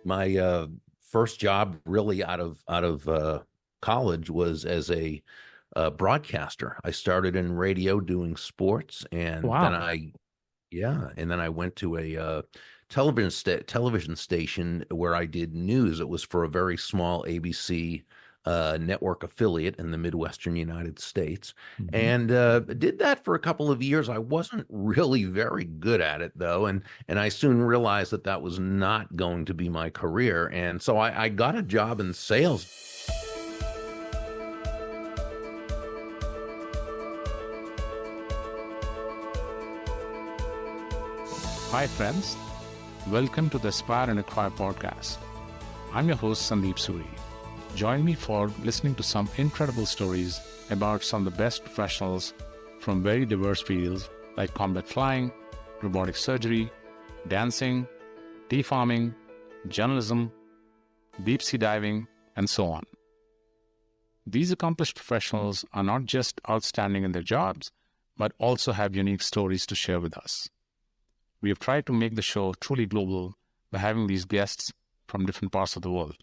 My first job really out of college was as a broadcaster. I started in radio doing sports, and then Wow. I yeah, and then I went to a television station where I did news. It was for a very small ABC network affiliate in the Midwestern United States, Mhm. and did that for a couple of years. I wasn't really very good at it though, and I soon realized that that was not going to be my career, and so I got a job in sales. Hi, friends. Welcome to the Aspire and Acquire podcast. I'm your host, Sandeep Suri. Join me for listening to some incredible stories about some of the best professionals from very diverse fields like combat flying, robotic surgery, dancing, tea farming, journalism, deep sea diving, and so on. These accomplished professionals are not just outstanding in their jobs, but also have unique stories to share with us. We have tried to make the show truly global by having these guests from different parts of the world.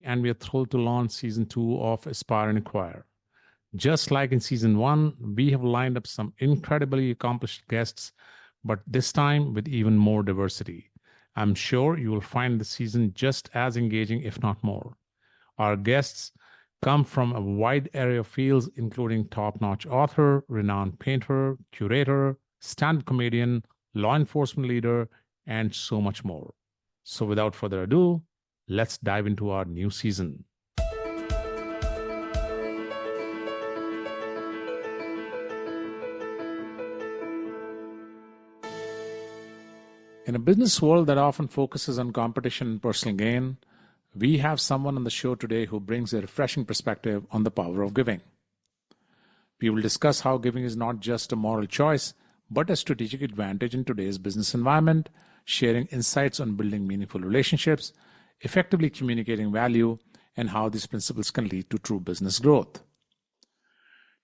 And we are thrilled to launch season 2 of Aspire and Acquire. Just like in season 1, we have lined up some incredibly accomplished guests, but this time with even more diversity. I'm sure you will find the season just as engaging, if not more. Our guests come from a wide array of fields, including top-notch author, renowned painter, curator, stand-up comedian, law enforcement leader, and so much more. So without further ado, let's dive into our new season. In a business world that often focuses on competition and personal gain, we have someone on the show today who brings a refreshing perspective on the power of giving. We will discuss how giving is not just a moral choice, but a strategic advantage in today's business environment, sharing insights on building meaningful relationships, effectively communicating value, and how these principles can lead to true business growth.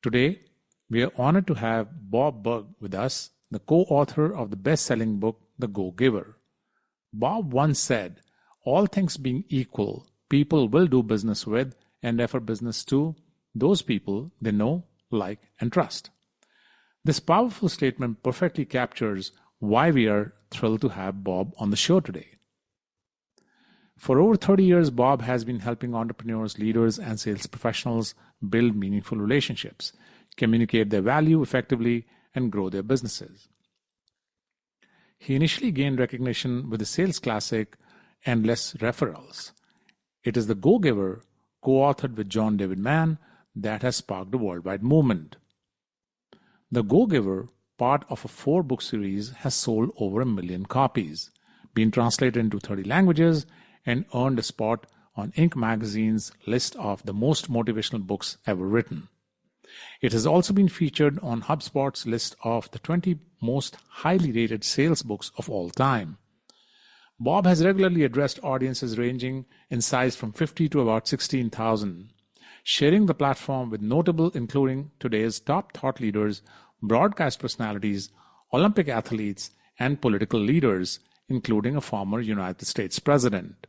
Today, we are honored to have Bob Burg with us, the co-author of the best-selling book, The Gogiver. Bob once said, "All things being equal, people will do business with and refer business to those people they know, like, and trust." This powerful statement perfectly captures why we are thrilled to have Bob on the show today. For over 30 years, Bob has been helping entrepreneurs, leaders, and sales professionals build meaningful relationships, communicate their value effectively, and grow their businesses. He initially gained recognition with the sales classic Endless Referrals. It is The Gogiver, co-authored with John David Mann, that has sparked a worldwide movement. The Gogiver, part of a 4-book series, has sold over 1 million copies, been translated into 30 languages, and earned a spot on Inc. magazine's list of the most motivational books ever written. It has also been featured on HubSpot's list of the 20 most highly rated sales books of all time. Bob has regularly addressed audiences ranging in size from 50 to about 16,000, sharing the platform with notable including today's top thought leaders, broadcast personalities, Olympic athletes, and political leaders, including a former United States president.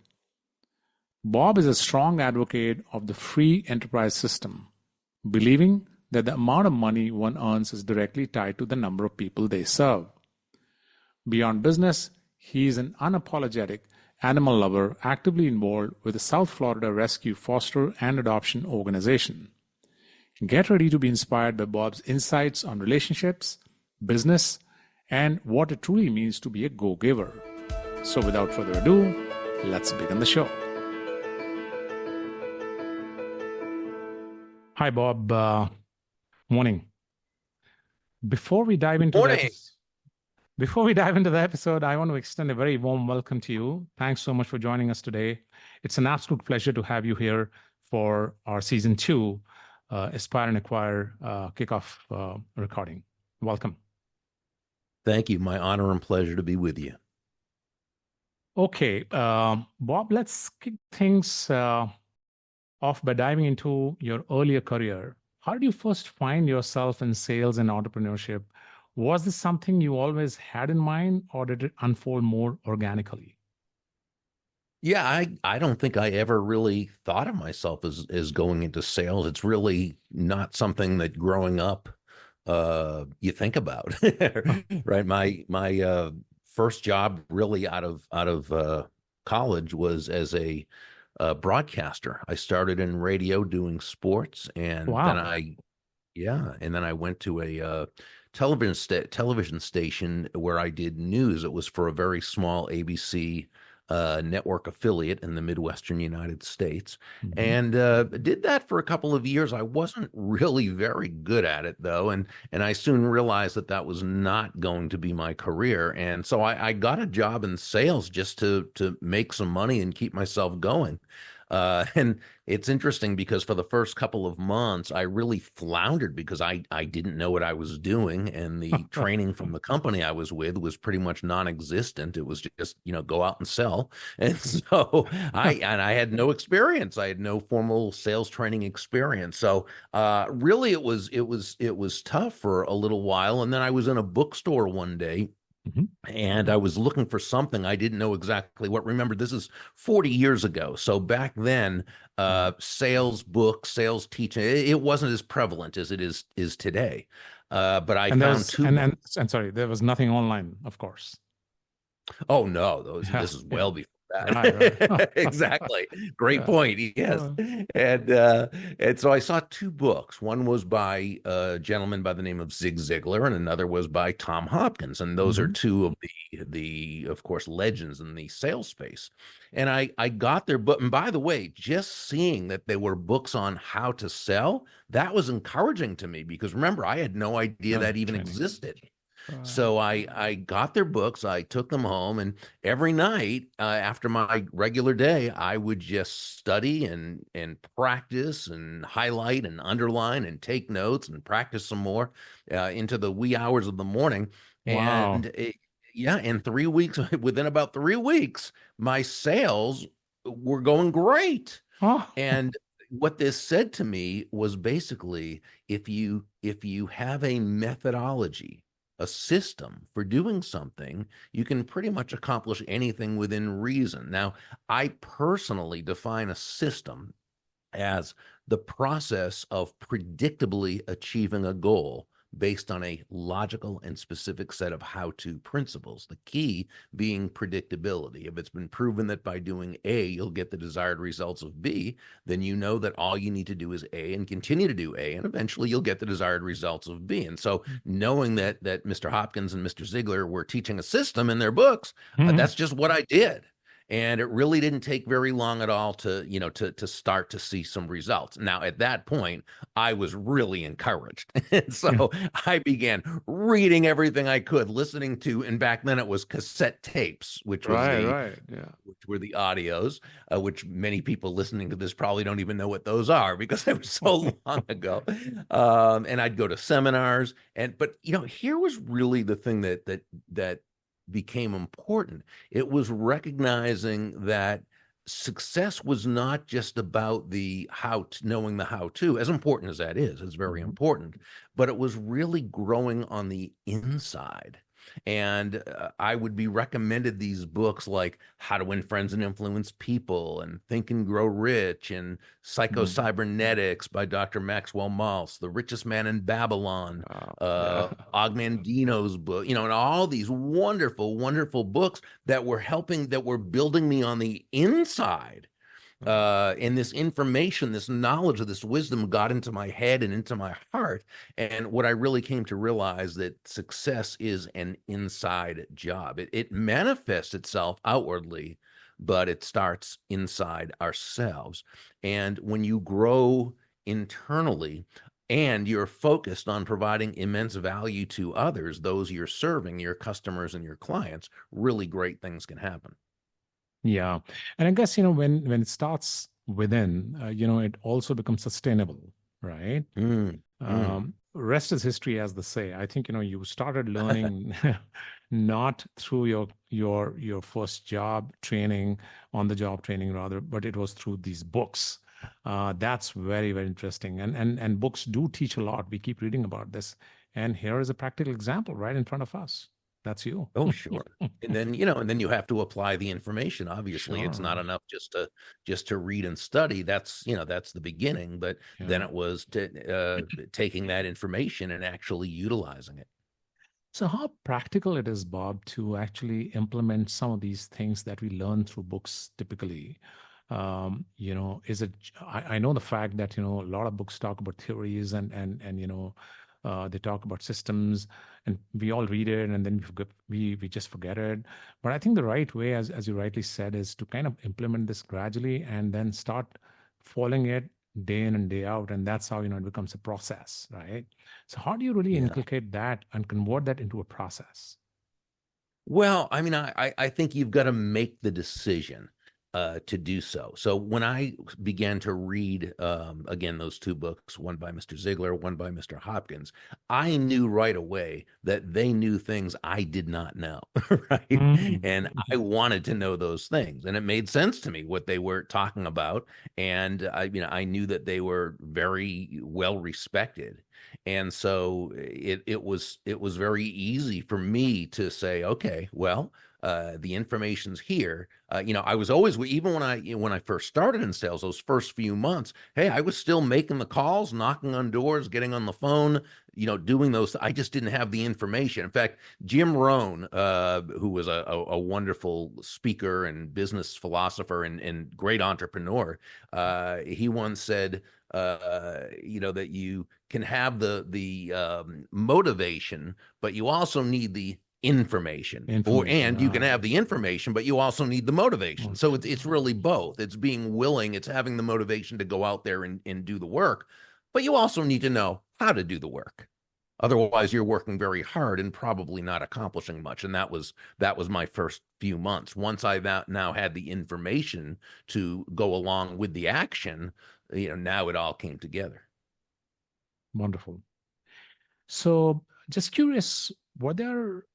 Bob is a strong advocate of the free enterprise system, believing that the amount of money one earns is directly tied to the number of people they serve. Beyond business, he is an unapologetic animal lover actively involved with the South Florida Rescue Foster and Adoption Organization. Get ready to be inspired by Bob's insights on relationships, business, and what it truly means to be a go-giver. So without further ado, let's begin the show. Hi, Bob. Morning. Before we dive into the Morning. episode, I want to extend a very warm welcome to you. Thanks so much for joining us today. It's an absolute pleasure to have you here for our season 2 Aspire and Acquire kickoff recording. Welcome. Thank you. My honor and pleasure to be with you. Okay, Bob, let's kick things off by diving into your earlier career. How did you first find yourself in sales and entrepreneurship? Was this something you always had in mind, or did it unfold more organically? Yeah, I don't think I ever really thought of myself as going into sales. It's really not something that growing up you think about. Right? My first job really out of college was as a broadcaster. I started in radio doing sports, and then Wow. I yeah, and then I went to a television station where I did news. It was for a very small ABC network affiliate in the Midwestern United States, Hmm. and did that for a couple of years. I wasn't really very good at it though, and I soon realized that that was not going to be my career, and so I got a job in sales just to make some money and keep myself going. And it's interesting because for the first couple of months, I really floundered because I didn't know what I was doing, and the training from the company I was with was pretty much non-existent. It was just, go out and sell. And so I had no experience. I had no formal sales training experience. So really it was tough for a little while. And then I was in a bookstore one day Mhm. and I was looking for something. I didn't know exactly what. Remember, this is 40 years ago. So back then, Right. sales books, sales teaching, it wasn't as prevalent as it is today. But I And there found was, two books. and sorry, there was nothing online, of course. Oh no, those Yeah, this is yeah. well before Right, right. that. Exactly. Great Yeah. point. Yes. Uh, And uh and so I saw two books. One was by a gentleman by the name of Zig Ziglar, and another was by Tom Hopkins. And those are mhm. two of the of course legends in the sales space. And I got their book. And by the way, just seeing that they were books on how to sell, that was encouraging to me because remember, I had no idea No that even training. existed. Right. So I got their books, I took them home, and every night after my regular day, I would just study and practice and highlight and underline and take notes and practice some more into the wee hours of the morning. And Wow. yeah, in 3 weeks, within about 3 weeks, my sales were going great. Oh. And what this said to me was basically if you have a methodology, a system for doing something, you can pretty much accomplish anything within reason. Now, I personally define a system as the process of predictably achieving a goal based on a logical and specific set of how to principles. The key being predictability. If it's been proven that by doing A, you'll get the desired results of B, then you know that all you need to do is A and continue to do A, and eventually you'll get the desired results of B. And so, knowing that Mr. Hopkins and Mr. Ziegler were teaching a system in their books, Mhm. that's just what I did, and it really didn't take very long at all to start to see some results. Now at that point I was really encouraged, and Yeah. so I began reading everything I could, listening to, and back then it was cassette tapes, Right, right. Yeah. which were the audios, which many people listening to this probably don't even know what those are because they were so long ago. And I'd go to seminars, but here was really the thing that became important. It was recognizing that success was not just about the how to, knowing the how to, as important as that is, it's very Mhm. important, but it was really growing on the inside. And I would be recommended these books like How to Win Friends and Influence People and Think and Grow Rich and Mhm. Psycho-Cybernetics by Dr. Maxwell Maltz, The Richest Man in Babylon, Wow. Yeah. Og Mandino's book, and all these wonderful, wonderful books that were building me on the inside. Right. And this information, this knowledge, this wisdom got into my head and into my heart. And what I really came to realize that success is an inside job. It manifests itself outwardly, but it starts inside ourselves. And when you grow internally and you're focused on providing immense value to others, those you're serving, your customers and your clients, really great things can happen. Yeah. And I guess, when it starts within, it also becomes sustainable, right? Mm, mm. Rest is history, as they say. I think, you started learning not through your first job training, on the job training rather, but it was through these books. That's very, very interesting. And books do teach a lot. We keep reading about this. And here is a practical example right in front of us. That's you. Oh, sure. And then, and then you have to apply the information. Obviously, it's not Sure. enough just to read and study. That's the beginning, but then Yeah. it was taking that information and actually utilizing it. So, how practical it is, Bob, to actually implement some of these things that we learn through books typically? Is it? I know the fact that a lot of books talk about theories and they talk about systems, and we all read it, and then we just forget it. But I think the right way, as you rightly said, is to kind of implement this gradually and then start following it day in and day out, and that's how it becomes a process, right? So how do you really Yeah. inculcate that and convert that into a process? Well, I mean, I think you've got to make the decision to do so. So when I began to read again those two books, one by Mr. Ziegler, one by Mr. Hopkins, I knew right away that they knew things I did not know, right? And I Mhm. wanted to know those things, and it made sense to me what they were talking about, and I knew that they were very well respected. And so it was very easy for me to say, okay, well, the information's here. I was always, even when I first started in sales, those first few months, hey, I was still making the calls, knocking on doors, getting on the phone, doing those. I just didn't have the information. In fact, Jim Rohn, who was a wonderful speaker and business philosopher and great entrepreneur, he once said, that you can have the motivation, but you also need the information, Information. and you can have the information, but you also need the motivation. So it's really both. It's being willing, it's having the motivation to go out there and do the work, but you also need to know how to do the work. Otherwise, you're working very hard and probably not accomplishing much. And that was my first few months. Once I now had the information to go along with the action, now it all came together. Wonderful. So, just curious, were there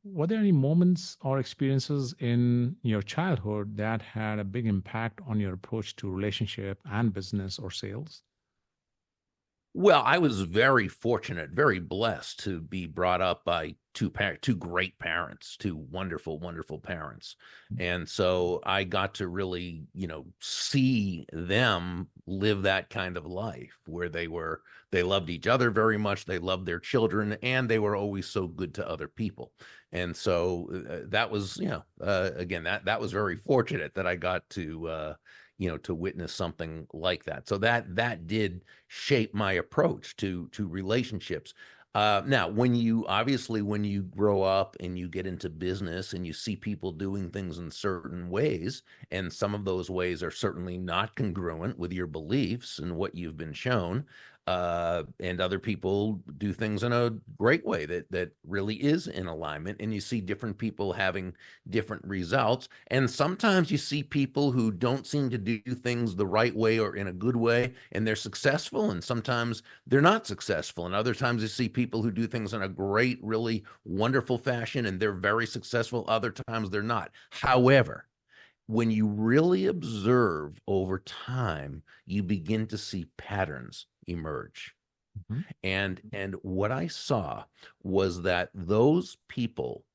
were there any moments or experiences in your childhood that had a big impact on your approach to relationship and business or sales? Well, I was very fortunate, very blessed to be brought up by two great parents, two wonderful, wonderful parents. And so I got to really, see them live that kind of life where they loved each other very much, they loved their children, and they were always so good to other people. And so that was, again, that was very fortunate that I got to witness something like that. So that did shape my approach to relationships. Now, when you grow up and you get into business and you see people doing things in certain ways, and some of those ways are certainly not congruent with your beliefs and what you've been shown, and other people do things in a great way that really is in alignment, and you see different people having different results. And sometimes you see people who don't seem to do things the right way or in a good way, and they're successful, and sometimes they're not successful. And other times you see people who do things in a great, really wonderful fashion, and they're very successful. Other times they're not. However, when you really observe over time, you begin to see patterns emerge. Mhm. And what I saw was that those people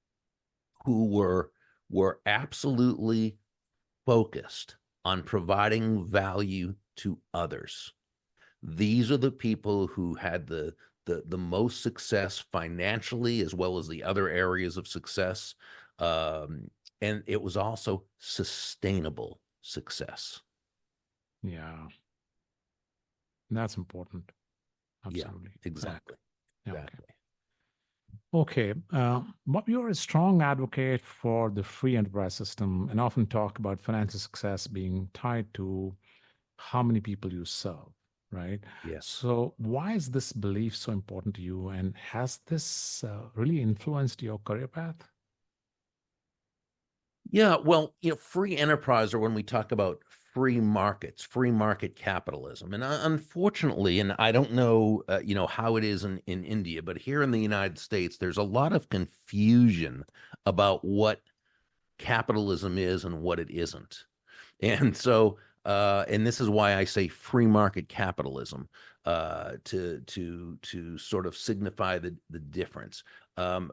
who were absolutely focused on providing value to others. These are the people who had the most success financially, as well as the other areas of success. Um, and it was also sustainable success. Yeah, that's important. Yeah, Absolutely. Yeah. exactly. Yeah. Okay. Exactly. Okay. But you're a strong advocate for the free enterprise system and often talk about financial success being tied to how many people you serve, right? Yeah. So, why is this belief so important to you? And has this really influenced your career path? Yeah, well, free enterprise, or when we talk about free markets, free market capitalism, and unfortunately, and I don't know, how it is in India, but here in the United States, there's a lot of confusion about what capitalism is and what it isn't. And so And this is why I say free market capitalism, to sort of signify the difference.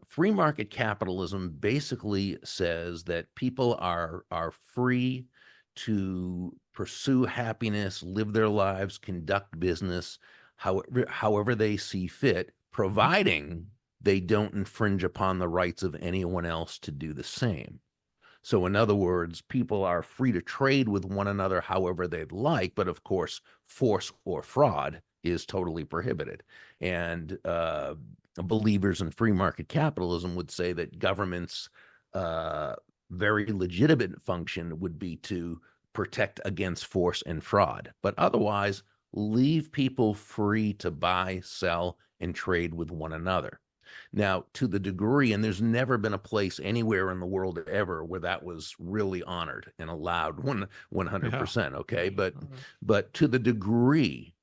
Free market capitalism basically says that people are free to pursue happiness, live their lives, conduct business, however they see fit, Mhm. providing they don't infringe upon the rights of anyone else to do the same. So, in other words, people are free to trade with one another however they'd like, but of course, force or fraud is totally prohibited. And believers in free market capitalism would say that government's uh, very legitimate function would be to protect against force and fraud, but otherwise, leave people free to buy, sell, and trade with one another. Now, to the degree, and there's never been a place anywhere in the world ever where that was really honored and allowed 100%, okay? Yeah. But to the degree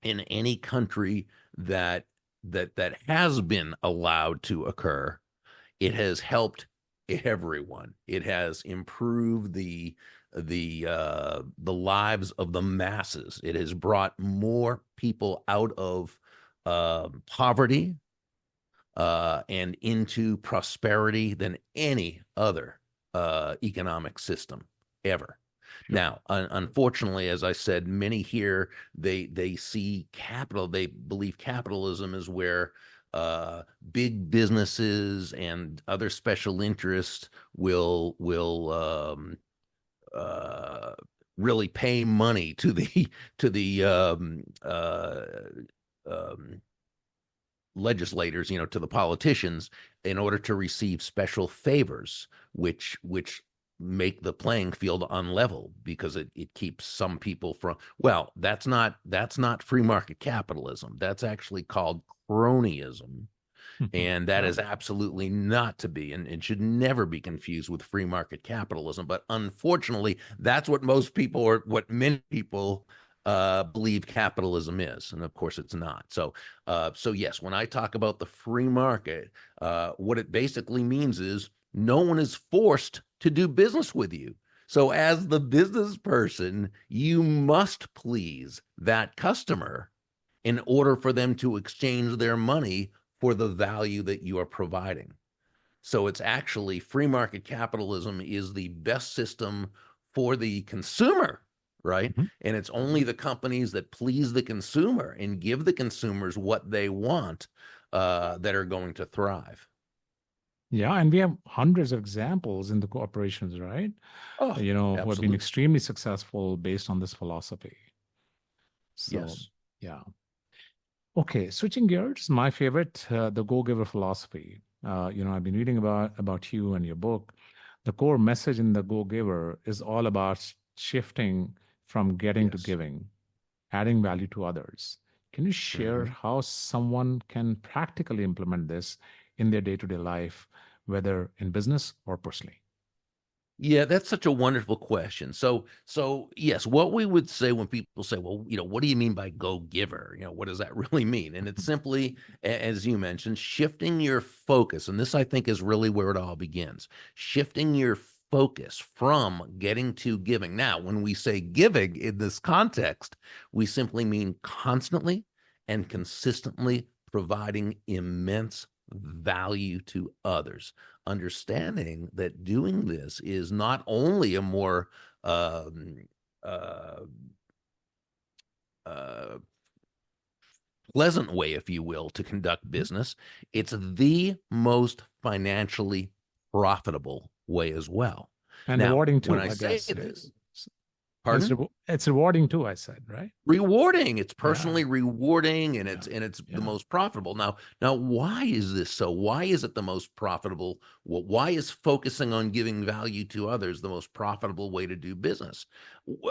in any country that has been allowed to occur, it has helped everyone. It has improved the lives of the masses. It has brought more people out of poverty and into prosperity than any other economic system ever. Sure. Now, unfortunately, as I said, many here they see capital. They believe capitalism is where big businesses and other special interests will uh, really pay money to the to the um, legislators, to the politicians in order to receive special favors, which make the playing field unlevel because it keeps some people from, well, that's not free market capitalism. That's actually called cronyism. And that is Right. absolutely not to be, and it should never be confused with free market capitalism. But unfortunately, that's what most people, or what many people, believe capitalism is, and of course, it's not. So yes, when I talk about the free market, what it basically means is no one is forced to do business with you. So, as the business person, you must please that customer in order for them to exchange their money for the value that you are providing. So it's actually, free market capitalism is the best system for the consumer, right? Mhm. And it's only the companies that please the consumer and give the consumers what they want that are going to thrive. Yeah, and we have hundreds of examples in the corporations, right? Oh, Who have been absolutely. extremely successful based on this philosophy. So, Yes. yeah. Okay, switching gears, my favorite, the Go-Giver philosophy. I've been reading about you and your book. The core message in the Go-Giver is all about shifting from getting to Yes. giving, adding value to others. Can you share Mhm. how someone can practically implement this in their day-to-day life, whether in business or personally? Yeah, that's such a wonderful question. So yes, what we would say when people say, well, what do you mean by go giver? What does that really mean? And it's simply, as you mentioned, shifting your focus. And this, I think, is really where it all begins. Shifting your focus from getting to giving. Now, when we say giving in this context, we simply mean constantly and consistently providing immense value to others, understanding that doing this is not only a more um, uh, uh, pleasant way, if you will, to conduct Mhm. business, it's the most financially profitable way as well. And Now, rewarding when too, I I say guess. this, It's pardon? it's rewarding too, I said, right? Rewarding, it's Yeah, personally rewarding, and yeah, it's the yeah. most profitable. Now why is this so? Why is it the most profitable? Well, why is focusing on giving value to others the most profitable way to do business?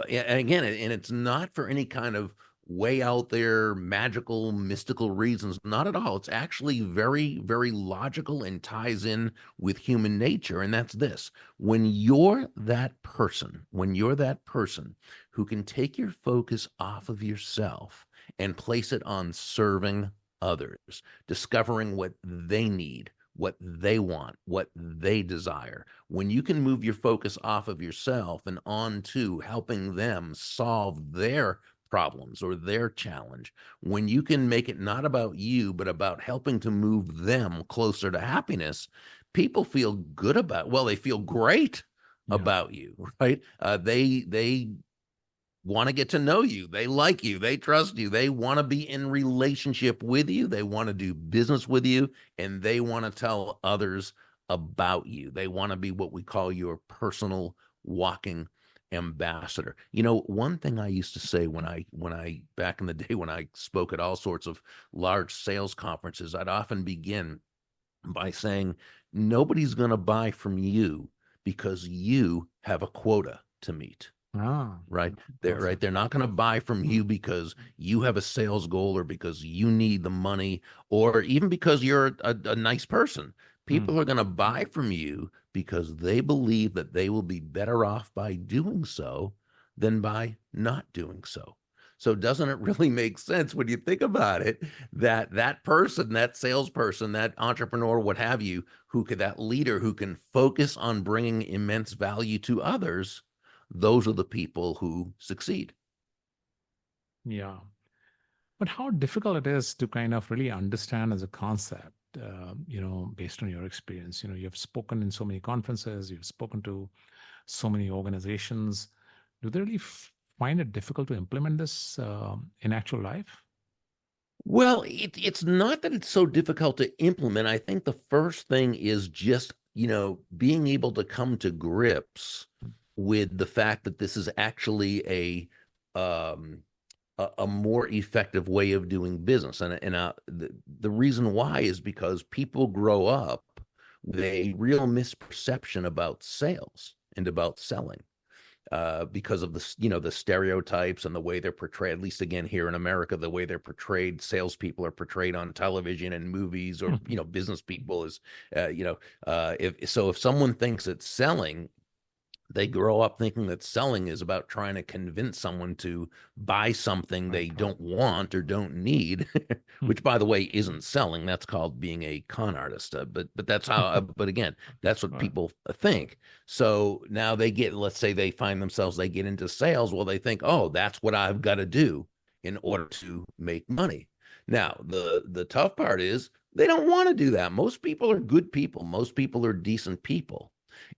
And again, and it's not for any kind of way out there magical mystical reasons, not at all. It's actually very very logical and ties in with human nature, and that's this: when you're that person who can take your focus off of yourself and place it on serving others, discovering what they need, what they want, what they desire. When you can move your focus off of yourself and on to helping them solve their problems or their challenge, when you can make it not about you, but about helping to move them closer to happiness, people feel good about, well, they feel great Yeah. about you, right? They want to get to know you. They like you. They trust you. They want to be in relationship with you. They want to do business with you, and they want to tell others about you. They want to be what we call your personal walking ambassador. You know, one thing I used to say when I back in the day when I spoke at all sorts of large sales conferences, I'd often begin by saying nobody's going to buy from you because you have a quota to meet, Ah, right? perfect. They're not going to buy from you because you have a sales goal or because you need the money or even because you're a nice person. Mm. People are going to buy from you because they believe that they will be better off by doing so than by not doing so. So doesn't it really make sense when you think about it that that person, that salesperson, that entrepreneur, what have you, that leader who can focus on bringing immense value to others, those are the people who succeed. Yeah. But how difficult it is to kind of really understand as a concept, based on your experience. You've spoken in so many conferences, you've spoken to so many organizations. Do they really find it difficult to implement this in actual life? Well, it's not that it's so difficult to implement. I think the first thing is just, being able to come to grips with the fact that this is actually um, a more effective way of doing business. The reason why is because people grow up with a real misperception about sales and about selling because of the stereotypes and the way they're portrayed. At least again here in America, the way they're portrayed, salespeople are portrayed on television and movies, or business people is, if someone thinks it's selling, they grow up thinking that selling is about trying to convince someone to buy something Right, they right. don't want or don't need, which, by the way, isn't selling. That's called being a con artist. But that's how. But again, that's what Right. people think. So now they get. Let's say they find themselves. They get into sales. Well, they think, oh, that's what I've got to do in order to make money. Now, the tough part is they don't want to do that. Most people are good people. Most people are decent people,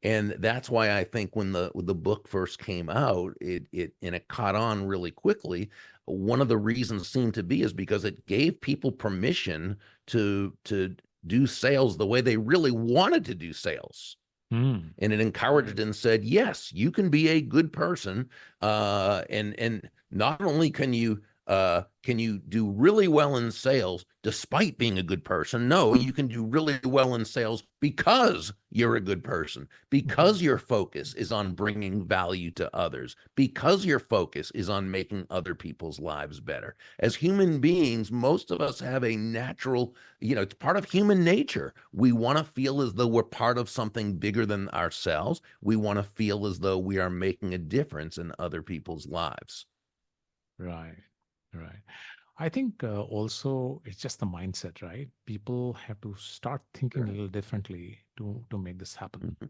and that's why I think when the book first came out, it caught on really quickly. One of the reasons seemed to be is because it gave people permission to do sales the way they really wanted to do sales, Mm. and it encouraged and said, yes, you can be a good person, and not only can you do really well in sales despite being a good person. No, you can do really well in sales because you're a good person, Mhm. because your focus is on bringing value to others, because your focus is on making other people's lives better. As human beings, most of us have a natural, it's part of human nature. We want to feel as though we're part of something bigger than ourselves. We want to feel as though we are making a difference in other people's lives. Right, right. I think also it's just the mindset, right? People have to start thinking a Sure. little differently to make this happen. Mhm.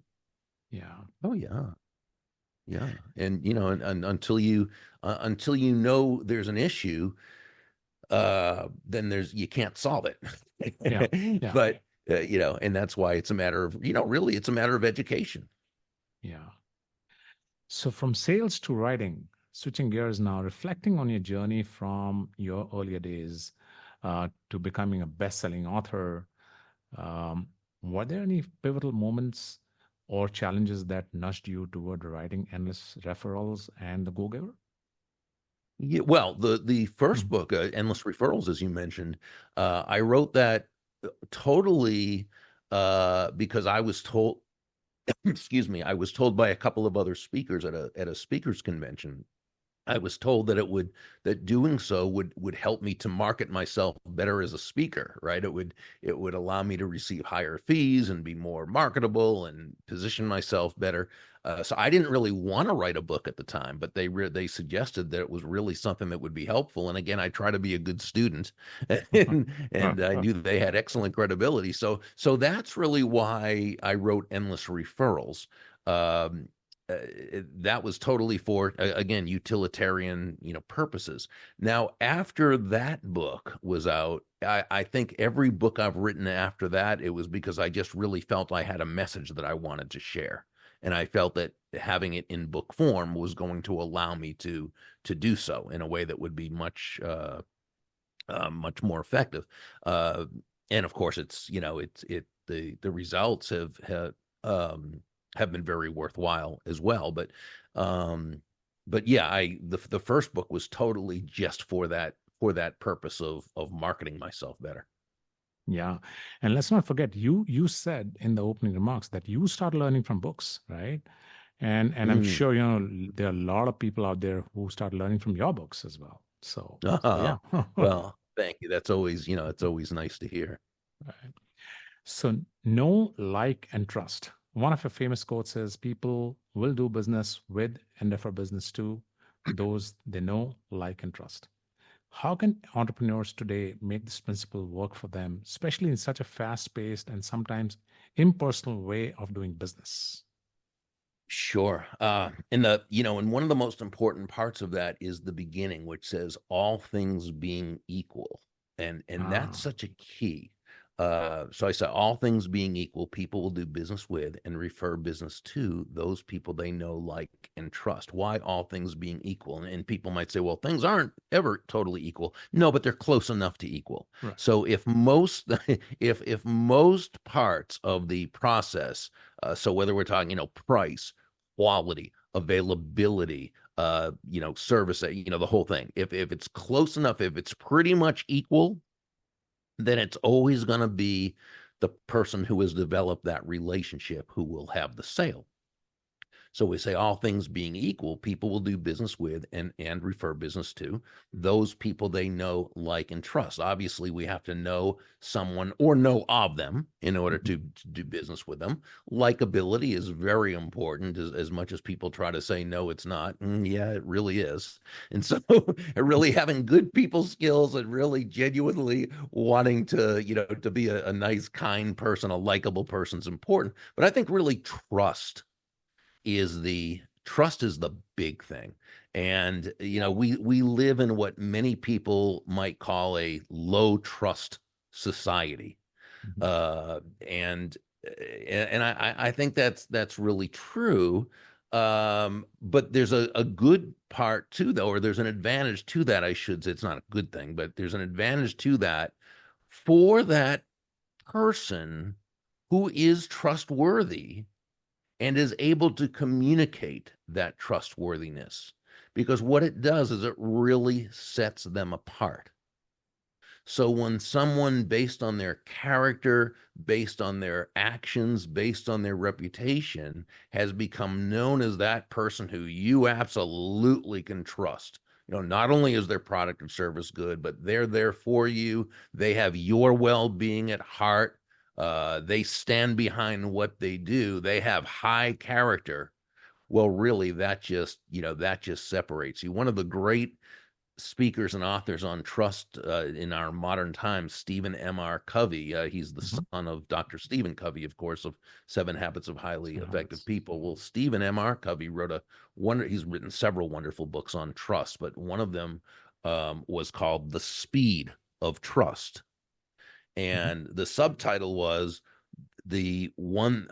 Yeah, Oh yeah. Yeah. And and until you know there's an issue, then you can't solve yeah, it. yeah, But and that's why it's a matter of, really it's a matter of education. yeah. So from sales to writing, switching gears now, reflecting on your journey from your earlier days to becoming a best-selling author, um, were there any pivotal moments or challenges that nudged you toward writing endless referrals and the Go-Giver? Yeah, well, the first Mhm. book, Endless Referrals, as you mentioned, I wrote that totally because I was told, excuse me, I was told by a couple of other speakers at a speakers convention I was told that that doing so would help me to market myself better as a speaker, right? It would allow me to receive higher fees and be more marketable and position myself better. So I didn't really want to write a book at the time, but they suggested that it was really something that would be helpful. And again, I try to be a good student, and I knew they had excellent credibility. So that's really why I wrote Endless Referrals. Um, that was totally for again utilitarian purposes. Now after that book was out, I think every book I've written after that, it was because I just really felt I had a message that I wanted to share, and I felt that having it in book form was going to allow me to do so in a way that would be much more effective. uh, and of course it's the results have been very worthwhile as well. Um, but yeah, the first book was totally just for that purpose of marketing myself better. Yeah. And let's not forget, you said in the opening remarks that you start learning from books, right? And I'm Mm. sure, there are a lot of people out there who start learning from your books as well. So Oh, yeah. well, thank you. That's always, it's always nice to hear. Right. So know, like, and trust. One of your famous quotes is people will do business with and refer business to those they know, like, and trust. How can entrepreneurs today make this principle work for them, especially in such a fast paced and sometimes impersonal way of doing business? Sure. And one of the most important parts of that is the beginning, which says all things being equal. And that's Ah, such a key. So I said, all things being equal, people will do business with and refer business to those people they know, like, and trust. Why all things being equal? And people might say, well, things aren't ever totally equal. No, but they're close enough to equal. right. So if most if most parts of the process, so whether we're talking, price, quality, availability, service, the whole thing. If it's close enough, if it's pretty much equal, then it's always going to be the person who has developed that relationship who will have the sale. So we say all things being equal, people will do business with and refer business to those people they know, like, and trust. Obviously, we have to know someone or know of them in order Mhm. to do business with them. Likability is very important, as much as people try to say no, it's not. Yeah, it really is. And so really having good people skills and really genuinely wanting to be a nice, kind person, a likable person is important. But I think really trust is the big thing. And we live in what many people might call a low trust society. Mhm. Uh and and i i think that's really true. But there's a good part too, though, or there's an advantage to that. I should say, it's not a good thing, but there's an advantage to that for that person who is trustworthy and is able to communicate that trustworthiness, because what it does is it really sets them apart. So when someone, based on their character, based on their actions, based on their reputation, has become known as that person who you absolutely can trust, not only is their product or service good, but they're there for you. They have your well-being at heart. They stand behind what they do. They have high character. Well, really, that just separates you. One of the great speakers and authors on trust in our modern times, Stephen M.R. Covey. He's the Mhm. son of Dr. Stephen Covey, of course, of Seven Habits of Highly Seven Effective habits. People. Well, Stephen M.R. Covey he's written several wonderful books on trust, but one of them was called The Speed of Trust. Mhm. And the subtitle was the one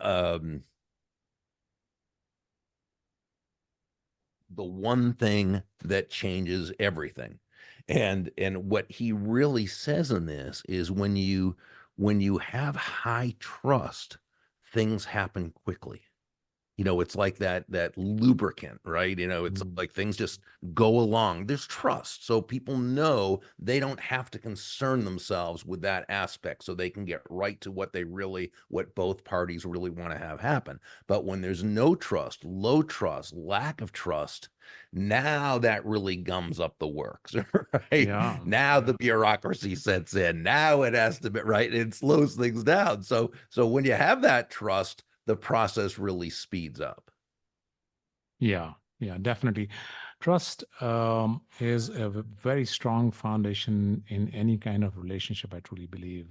thing that changes everything. And what he really says in this is when you have high trust, things happen quickly. It's like that lubricant, right? It's Mm. like things just go along. There's trust. So people know they don't have to concern themselves with that aspect, so they can get right to what both parties really want to have happen. But when there's no trust, low trust, lack of trust, now that really gums up the works, right? Yeah, Now the yeah, bureaucracy sets in. Now it has to be right. It slows things down. So when you have that trust, the process really speeds up. yeah, yeah, definitely. Trust is a very strong foundation in any kind of relationship, I truly believe.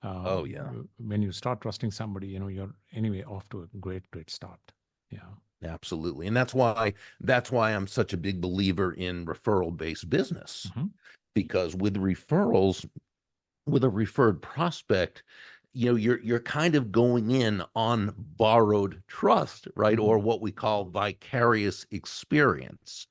Oh yeah, When you start trusting somebody, you're anyway off to a great, great start. Yeah. absolutely. And that's why I'm such a big believer in referral-based business, Hmm. because with referrals, with a referred prospect, you're kind of going in on borrowed trust, right? Or Hmm. what we call vicarious experience.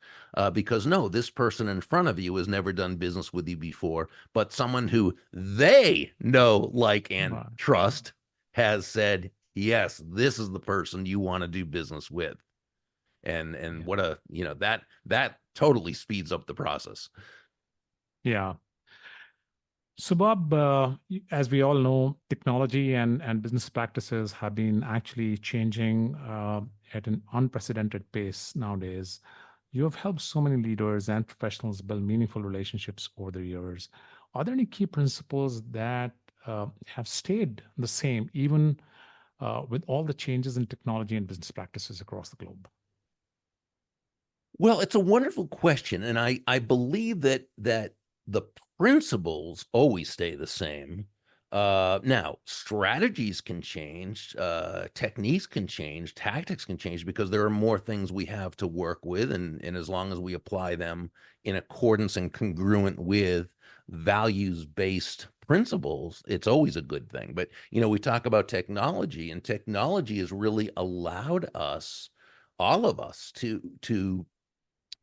Because no, this person in front of you has never done business with you before, but someone who they know, like, and Right. trust has said, yes, this is the person you want to do business with. And Yeah. what that totally speeds up the process. Yeah. So, Bob, as we all know, technology and business practices have been actually changing at an unprecedented pace nowadays. You have helped so many leaders and professionals build meaningful relationships over the years. Are there any key principles that have stayed the same, even with all the changes in technology and business practices across the globe? Well, it's a wonderful question, and I believe that the principles always stay the same. Now, strategies can change, techniques can change, tactics can change because there are more things we have to work with, and as long as we apply them in accordance and congruent with values-based principles, it's always a good thing. But we talk about technology, and technology has really allowed us, all of us, to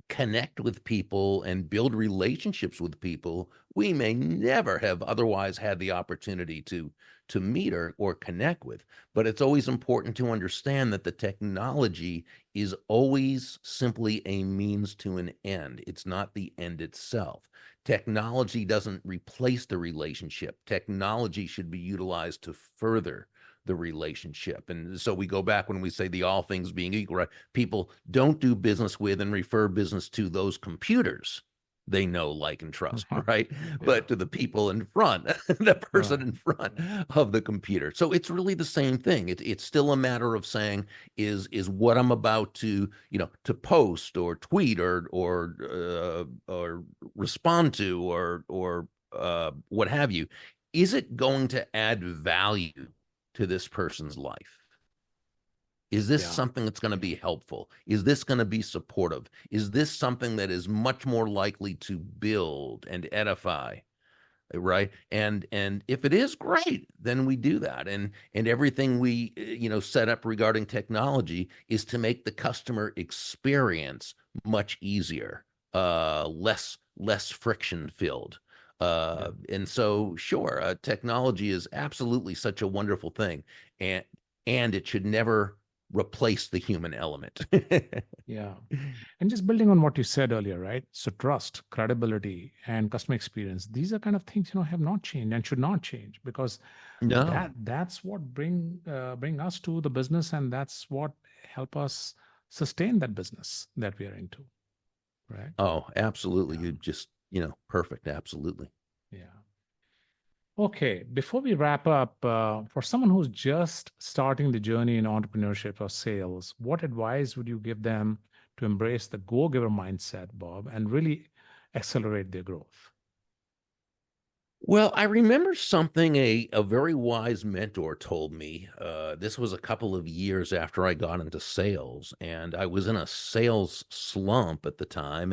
connect with people and build relationships with people we may never have otherwise had the opportunity to meet or connect with. But it's always important to understand that the technology is always simply a means to an end. It's not the end itself. Technology doesn't replace the relationship. Technology should be utilized to further the relationship. And so we go back when we say the all things being equal, right? People don't do business with and refer business to those computers they know, like, and trust, right? Yeah. But to the people in front, the person Right. in front Right. of the computer. So it's really the same thing. It's still a matter of saying, is what I'm about to post or tweet or respond to or what have you, is it going to add value to this person's life? Is this Yeah. something that's going to be helpful? Is this going to be supportive? Is this something that is much more likely to build and edify, right? And if it is, great, then we do that. And everything we set up regarding technology is to make the customer experience much easier, less friction filled. Yeah. And so, sure, technology is absolutely such a wonderful thing, and and it should never replace the human element. Yeah. And just building on what you said earlier, right? So trust, credibility, and customer experience, these are kind of things, have not changed and should not change because No. that's what bring us to the business, and that's what help us sustain that business that we are into, right? Oh, absolutely. Yeah. You just, perfect. Absolutely. Yeah. Okay, before we wrap up, for someone who's just starting the journey in entrepreneurship or sales, what advice would you give them to embrace the go-giver mindset, Bob, and really accelerate their growth? Well, I remember something a very wise mentor told me. This was a couple of years after I got into sales, and I was in a sales slump at the time,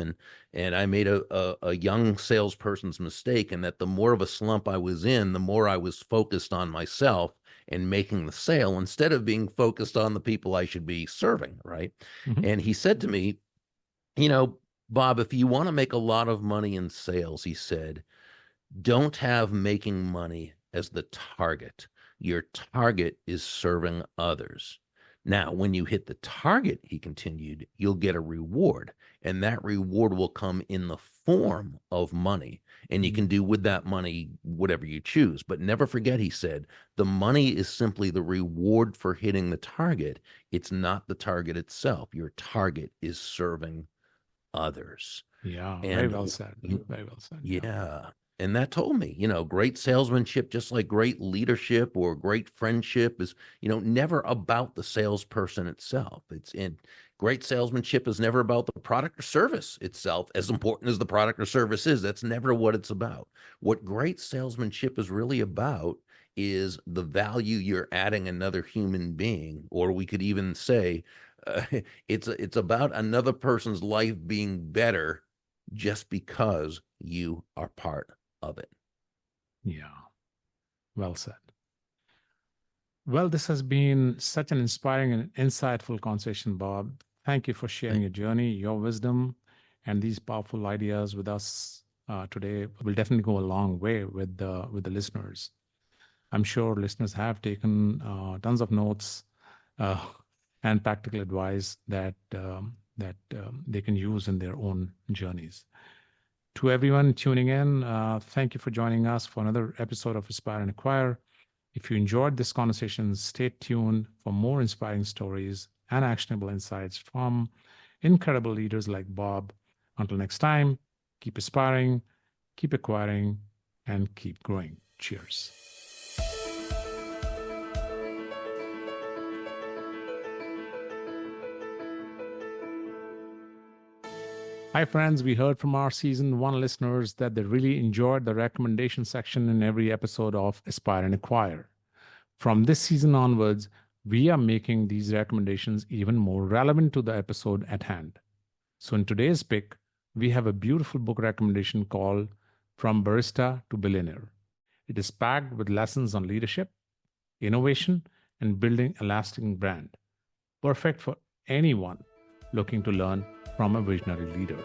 and I made a young salesperson's mistake, and that the more of a slump I was in, the more I was focused on myself and making the sale instead of being focused on the people I should be serving, right? Mhm. And he said to me, you know, Bob, if you want to make a lot of money in sales, he said, don't have making money as the target. Your target is serving others. Now, when you hit the target, he continued, you'll get a reward, and that reward will come in the form of money. And you can do with that money whatever you choose. But never forget, he said, the money is simply the reward for hitting the target. It's not the target itself. Your target is serving others. Yeah, very And well said. Very well said. Yeah. yeah. And that told me, great salesmanship, just like great leadership or great friendship is, never about the salesperson itself. Great salesmanship is never about the product or service itself, as important as the product or service is. That's never what it's about. What great salesmanship is really about is the value you're adding another human being, or we could even say it's about another person's life being better just because you are part of it. Yeah. Well said. Well, this has been such an inspiring and insightful conversation, Bob. Thank you for sharing your journey, your wisdom, and these powerful ideas with us today. Will definitely go a long way with the listeners. I'm sure listeners have taken tons of notes and practical advice that they can use in their own journeys. To everyone tuning in, thank you for joining us for another episode of Aspire and Acquire. If you enjoyed this conversation, stay tuned for more inspiring stories and actionable insights from incredible leaders like Bob. Until next time, keep aspiring, keep acquiring, and keep growing. Cheers. Hi, friends. We heard from our season 1 listeners that they really enjoyed the recommendation section in every episode of Aspire and Acquire. From this season onwards, we are making these recommendations even more relevant to the episode at hand. So, in today's pick, we have a beautiful book recommendation called From Barista to Billionaire. It is packed with lessons on leadership, innovation, and building a lasting brand. Perfect for anyone looking to learn from a visionary leader.